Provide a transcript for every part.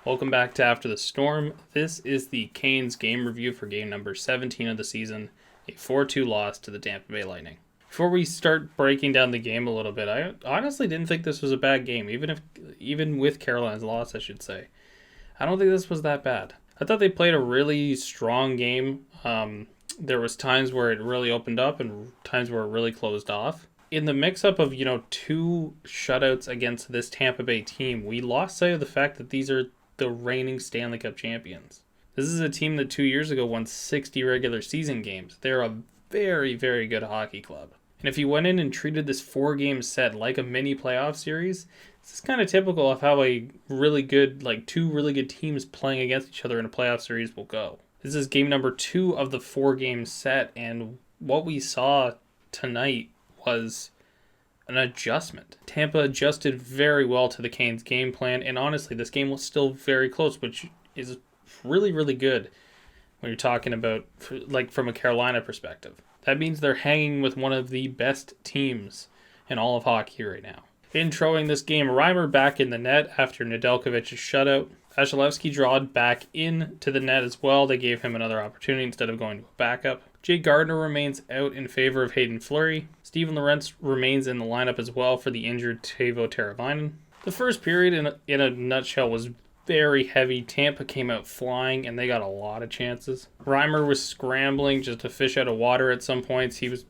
Welcome back to After the Storm. This is the Canes game review for game number 17 of the season, a 4-2 loss to the Tampa Bay Lightning. Before we start breaking down the game a little bit, I honestly didn't think this was a bad game, even with Carolina's loss, I should say. I don't think this was that bad. I thought they played a really strong game. There was times where it really opened up and times where it really closed off. In the mix-up of, two shutouts against this Tampa Bay team, we lost sight of the fact that these are the reigning Stanley Cup champions. This is a team that 2 years ago won 60 regular season games. They're a very, very good hockey club. And if you went in and treated this 4-game set like a mini playoff series, this is kind of typical of how a really good, two really good teams playing against each other in a playoff series will go. This is game number 2 of the 4-game set, and what we saw tonight was an adjustment. Tampa adjusted very well to the Canes' game plan, and honestly, this game was still very close, which is really, really good when you're talking about, from a Carolina perspective. That means they're hanging with one of the best teams in all of hockey right now. Introing this game, Reimer back in the net after Nedeljkovic's shutout. Vasilevskiy drawed back into the net as well. They gave him another opportunity instead of going to a backup. Jake Gardiner remains out in favor of Hayden Fleury. Steven Lorentz remains in the lineup as well for the injured Teuvo Teravainen. The first period, in a nutshell, was very heavy. Tampa came out flying, and they got a lot of chances. Reimer was scrambling just to fish out of water at some points. He was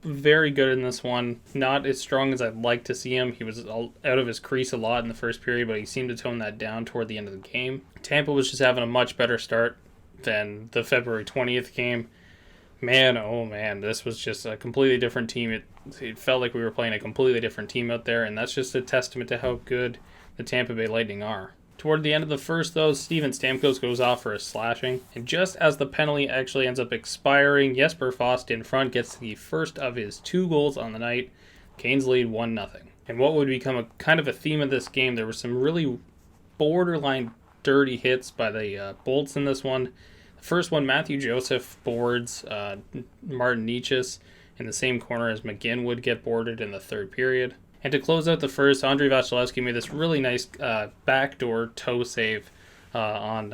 very good in this one. Not as strong as I'd like to see him. He was out of his crease a lot in the first period, but he seemed to tone that down toward the end of the game. Tampa was just having a much better start than the February 20th game. Man, oh man, this was just a completely different team. It felt like we were playing a completely different team out there, and that's just a testament to how good the Tampa Bay Lightning are. Toward the end of the first, though, Steven Stamkos goes off for a slashing, and just as the penalty actually ends up expiring, Jesper Fast in front gets the first of his 2 goals on the night. Canes lead 1-0. And what would become a kind of a theme of this game, there were some really borderline dirty hits by the Bolts in this one. The first one, Matthew Joseph boards Martin Necas in the same corner as McGinn would get boarded in the third period. And to close out the first, Andrei Vasilevskiy made this really nice backdoor toe save on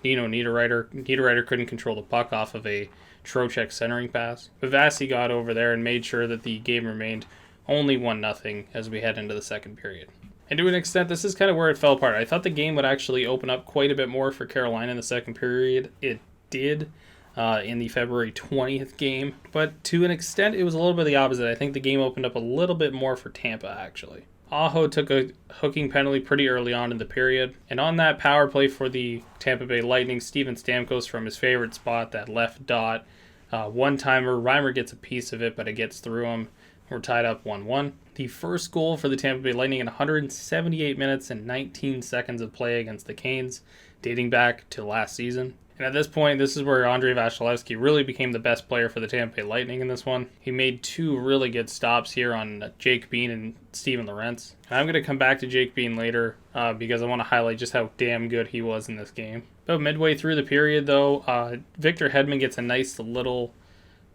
Nino Niederreiter. Niederreiter couldn't control the puck off of a Trocheck centering pass. But Vasi got over there and made sure that the game remained only 1-0 as we head into the second period. And to an extent, this is kind of where it fell apart. I thought the game would actually open up quite a bit more for Carolina in the second period. It did in the February 20th game. But to an extent, it was a little bit the opposite. I think the game opened up a little bit more for Tampa, actually. Aho took a hooking penalty pretty early on in the period. And on that power play for the Tampa Bay Lightning, Steven Stamkos from his favorite spot, that left dot. One-timer, Reimer gets a piece of it, but it gets through him. We're tied up 1-1. The first goal for the Tampa Bay Lightning in 178 minutes and 19 seconds of play against the Canes, dating back to last season. And at this point, this is where Andrei Vasilevskiy really became the best player for the Tampa Bay Lightning in this one. He made 2 really good stops here on Jake Bean and Steven Lorentz. And I'm going to come back to Jake Bean later because I want to highlight just how damn good he was in this game. About midway through the period, though, Victor Hedman gets a nice little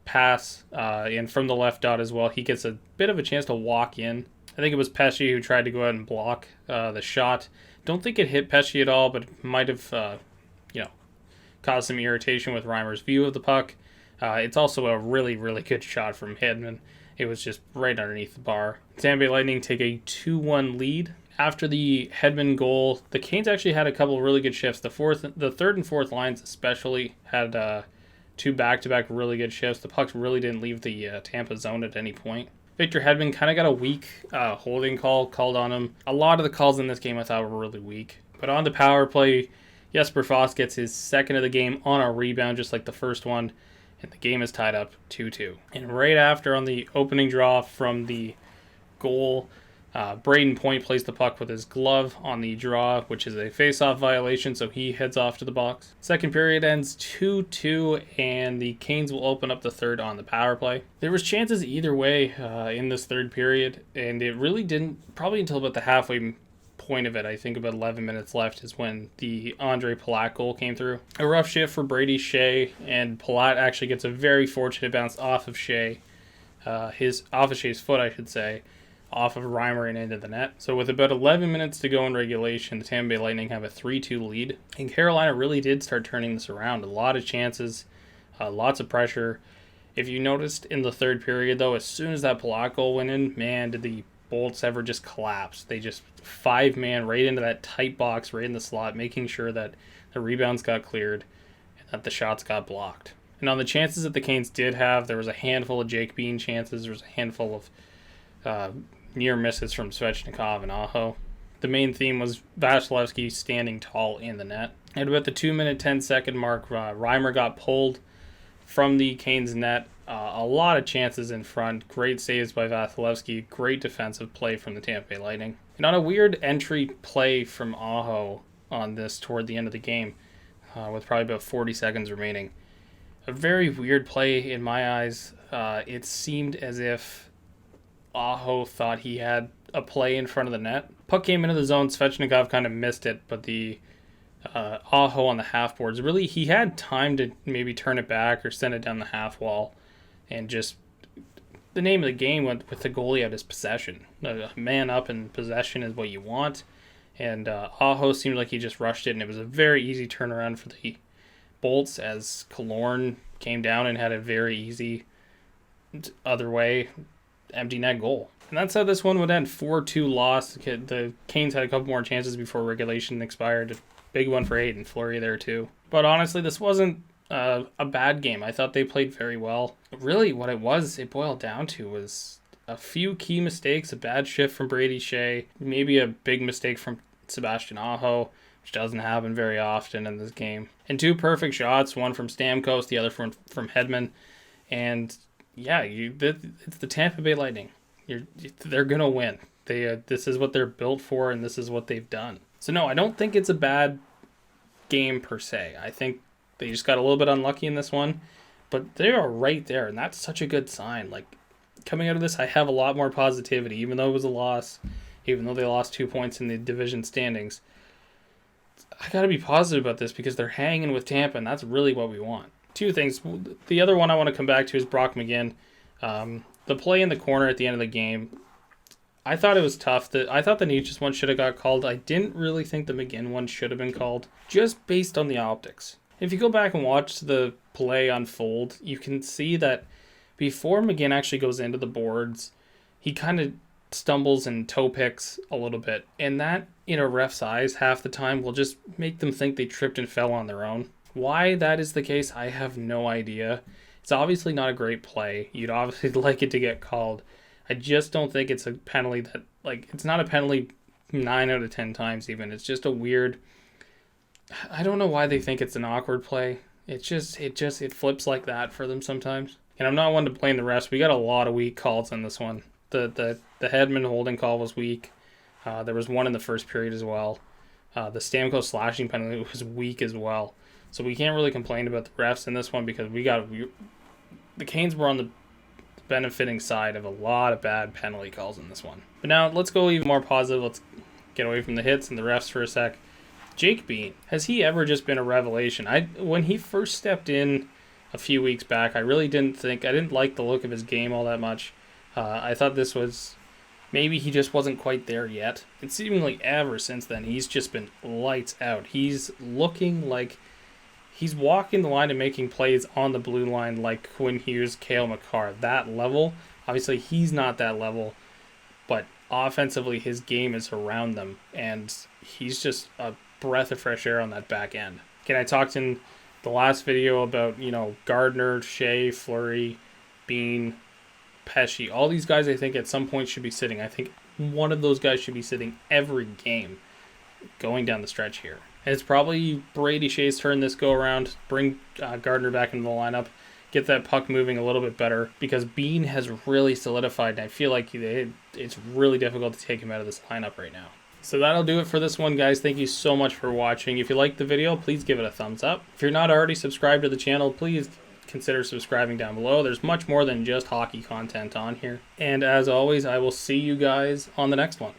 pass and from the left dot as well. He gets a bit of a chance to walk in. I think it was Pesce who tried to go out and block the shot. Don't think it hit Pesce at all, but it might have caused some irritation with Reimer's view of the puck. It's also a really, really good shot from Hedman. It was just right underneath the bar. Tampa Bay Lightning take a 2-1 lead. After the Hedman goal, the Canes actually had a couple of really good shifts. The third and fourth lines especially had 2 back-to-back really good shifts. The pucks really didn't leave the Tampa zone at any point. Victor Hedman kind of got a weak holding call called on him. A lot of the calls in this game I thought were really weak. But on the power play, Jesper Fast gets his second of the game on a rebound, just like the first one, and the game is tied up 2-2. And right after, on the opening draw from the goal, Braden Point plays the puck with his glove on the draw, which is a face-off violation, so he heads off to the box. Second period ends 2-2, and the Canes will open up the third on the power play. There was chances either way in this third period, and it really didn't, probably until about the halfway point of it, I think about 11 minutes left, is when the Andre Palat goal came through. A rough shift for Brady Shea, and Palat actually gets a very fortunate bounce off of Shea, off of Shea's foot, I should say, off of Reimer and into the net. So with about 11 minutes to go in regulation, the Tampa Bay Lightning have a 3-2 lead. And Carolina really did start turning this around. A lot of chances, lots of pressure. If you noticed in the third period, though, as soon as that Palat goal went in, man, did the Bolts ever just collapse. They just 5-man right into that tight box, right in the slot, making sure that the rebounds got cleared and that the shots got blocked. And on the chances that the Canes did have, there was a handful of Jake Bean chances. There was a handful of near misses from Svechnikov and Aho. The main theme was Vasilevsky standing tall in the net. At about the 2-minute, 10-second mark, Reimer got pulled from the Canes net. A lot of chances in front. Great saves by Vasilevsky. Great defensive play from the Tampa Bay Lightning. And on a weird entry play from Aho on this toward the end of the game, with probably about 40 seconds remaining. A very weird play in my eyes. It seemed as if Aho thought he had a play in front of the net. Puck came into the zone. Svechnikov kind of missed it, but the Aho on the half boards, really, he had time to maybe turn it back or send it down the half wall. And just the name of the game went with the goalie at his possession. A man up in possession is what you want. And Aho seemed like he just rushed it, and it was a very easy turnaround for the Bolts as Killorn came down and had a very easy other way empty net goal. And that's how this one would end. 4-2 loss. The Canes had a couple more chances before regulation expired. Big one for Hayden Fleury there too. But honestly, this wasn't a bad game. I thought they played very well. Really, what it boiled down to was a few key mistakes, a bad shift from Brady Shea, maybe a big mistake from Sebastian Aho, which doesn't happen very often in this game. And 2 perfect shots, one from Stamkos, the other from Hedman. And yeah, it's the Tampa Bay Lightning. They're going to win. This is what they're built for, and this is what they've done. So no, I don't think it's a bad game per se. I think they just got a little bit unlucky in this one, but they are right there, and that's such a good sign. Like, coming out of this, I have a lot more positivity, even though it was a loss, even though they lost 2 points in the division standings. I got to be positive about this because they're hanging with Tampa, and that's really what we want. 2 things. The other one I want to come back to is Brock McGinn. The play in the corner at the end of the game, I thought it was tough. I thought the Nietzsche's one should have got called. I didn't really think the McGinn one should have been called, just based on the optics. If you go back and watch the play unfold, you can see that before McGinn actually goes into the boards, he kind of stumbles and toe picks a little bit. And that, in a ref's eyes, half the time will just make them think they tripped and fell on their own. Why that is the case, I have no idea. It's obviously not a great play. You'd obviously like it to get called. I just don't think it's a penalty that, it's not a penalty 9 out of 10 times even. It's just a weird, I don't know why they think it's an awkward play. It flips like that for them sometimes. And I'm not one to blame the refs. We got a lot of weak calls on this one. The Hedman holding call was weak. There was one in the first period as well. The Stamkos slashing penalty was weak as well. So we can't really complain about the refs in this one because the Canes were on the benefiting side of a lot of bad penalty calls in this one. But now let's go even more positive. Let's get away from the hits and the refs for a sec. Jake Bean, has he ever just been a revelation? When he first stepped in a few weeks back, I didn't like the look of his game all that much. I thought this was, maybe he just wasn't quite there yet. And seemingly ever since then, he's just been lights out. He's looking like he's walking the line and making plays on the blue line like when he was Cale Makar. That level, obviously he's not that level, but offensively his game is around them, and he's just a breath of fresh air on that back end. Again, I talked in the last video about, Gardner, Shea, Fleury, Bean, Pesci. All these guys I think at some point should be sitting. I think one of those guys should be sitting every game going down the stretch here. And it's probably Brady Shea's turn this go around. Bring Gardner back into the lineup. Get that puck moving a little bit better because Bean has really solidified, and I feel like it's really difficult to take him out of this lineup right now. So that'll do it for this one, guys. Thank you so much for watching. If you liked the video, please give it a thumbs up. If you're not already subscribed to the channel, please consider subscribing down below. There's much more than just hockey content on here. And as always, I will see you guys on the next one.